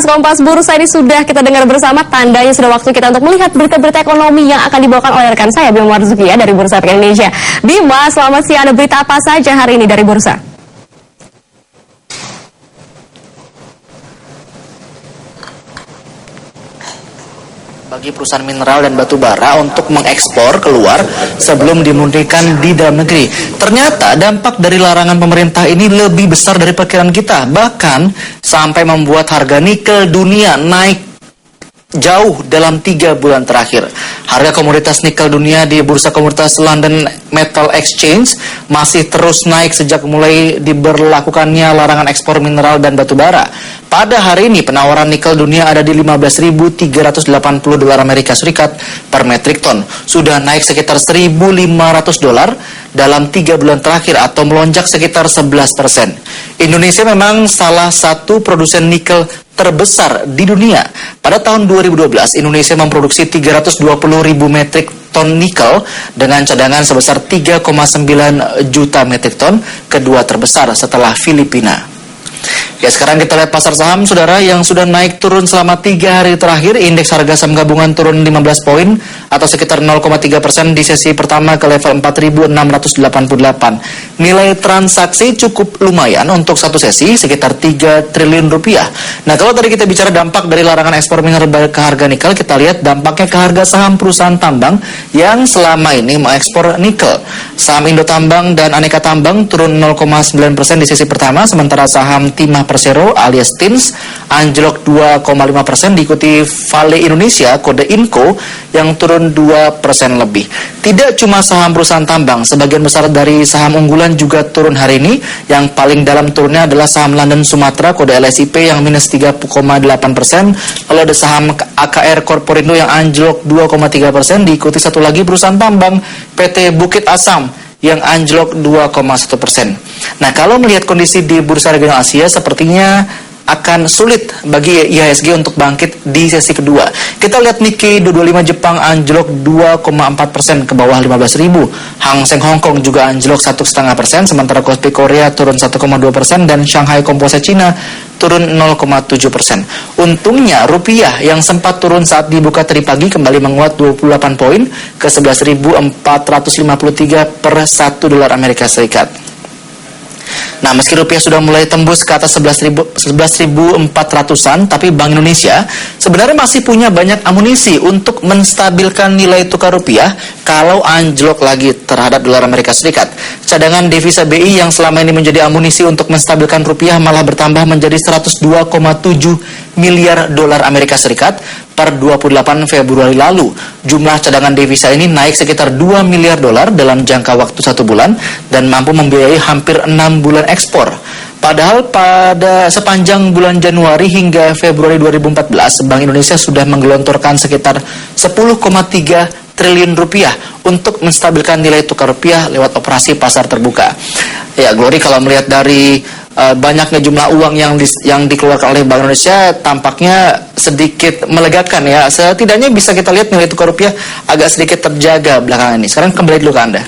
Kompas Bursa ini sudah kita dengar bersama, tandanya sudah waktu kita untuk melihat berita-berita ekonomi yang akan dibawakan oleh rekan saya Bima Marzuki ya dari Bursa Efek Indonesia. Bima, selamat siang. Ada berita apa saja hari ini dari Bursa? Bagi perusahaan mineral dan batu bara untuk mengekspor keluar sebelum dimurnikan di dalam negeri. Ternyata dampak dari larangan pemerintah ini lebih besar dari perkiraan kita, bahkan sampai membuat harga nikel dunia naik jauh dalam 3 bulan terakhir. Harga komoditas nikel dunia di Bursa Komoditas London Metal Exchange masih terus naik sejak mulai diberlakukannya larangan ekspor mineral dan batu bara. Pada hari ini penawaran nikel dunia ada di 15.380 dolar Amerika Serikat per metrik ton. Sudah naik sekitar 1.500 dolar dalam 3 bulan terakhir atau melonjak sekitar 11%. Indonesia memang salah satu produsen nikel terbesar di dunia. Pada tahun 2012, Indonesia memproduksi 320.000 metrik ton nikel dengan cadangan sebesar 3,9 juta metrik ton, kedua terbesar setelah Filipina. Ya, sekarang kita lihat pasar saham, saudara, yang sudah naik turun selama 3 hari terakhir. Indeks harga saham gabungan turun 15 poin atau sekitar 0,3% di sesi pertama ke level 4.688. Nilai transaksi cukup lumayan untuk satu sesi, sekitar 3 triliun rupiah. Nah, kalau tadi kita bicara dampak dari larangan ekspor mineral ke harga nikel, kita lihat dampaknya ke harga saham perusahaan tambang yang selama ini mengekspor nikel. Saham Indo Tambang dan Aneka Tambang turun 0,9% di sesi pertama, sementara saham Timah Persero alias TINS anjlok 2,5%, diikuti Vale Indonesia kode INCO yang turun 2% lebih. Tidak cuma saham perusahaan tambang, sebagian besar dari saham unggulan juga turun hari ini. Yang paling dalam turunnya adalah saham London Sumatera kode LSIP yang minus 3,8%, lalu ada saham AKR Korporindo yang anjlok 2,3%, diikuti satu lagi perusahaan tambang PT Bukit Asam yang anjlok 2,1%. Nah, kalau melihat kondisi di bursa regional Asia, sepertinya akan sulit bagi IHSG untuk bangkit di sesi kedua. Kita lihat Nikkei 225 Jepang anjlok 2,4% ke bawah 15.000. Hang Seng Hong Kong juga anjlok 1,5%, sementara Kospi Korea turun 1,2% dan Shanghai Composite Cina turun 0,7%. Untungnya rupiah yang sempat turun saat dibuka tadi pagi kembali menguat 28 poin ke 11.453 per 1 dolar Amerika Serikat. Nah, meski rupiah sudah mulai tembus ke atas 11.400-an, tapi Bank Indonesia sebenarnya masih punya banyak amunisi untuk menstabilkan nilai tukar rupiah kalau anjlok lagi terhadap dolar Amerika Serikat. Cadangan devisa BI yang selama ini menjadi amunisi untuk menstabilkan rupiah malah bertambah menjadi 102,7 miliar dolar Amerika Serikat per 28 Februari lalu. Jumlah cadangan devisa ini naik sekitar 2 miliar dolar dalam jangka waktu 1 bulan dan mampu membiayai hampir 6 bulan ekspor. Padahal pada sepanjang bulan Januari hingga Februari 2014, Bank Indonesia sudah menggelontorkan sekitar 10,3 triliun rupiah untuk menstabilkan nilai tukar rupiah lewat operasi pasar terbuka. Ya, Glory, kalau melihat dari banyaknya jumlah uang yang dikeluarkan oleh Bank Indonesia tampaknya sedikit melegakan ya. Setidaknya bisa kita lihat nilai tukar rupiah agak sedikit terjaga belakangan ini. Sekarang kembali dulu ke Anda.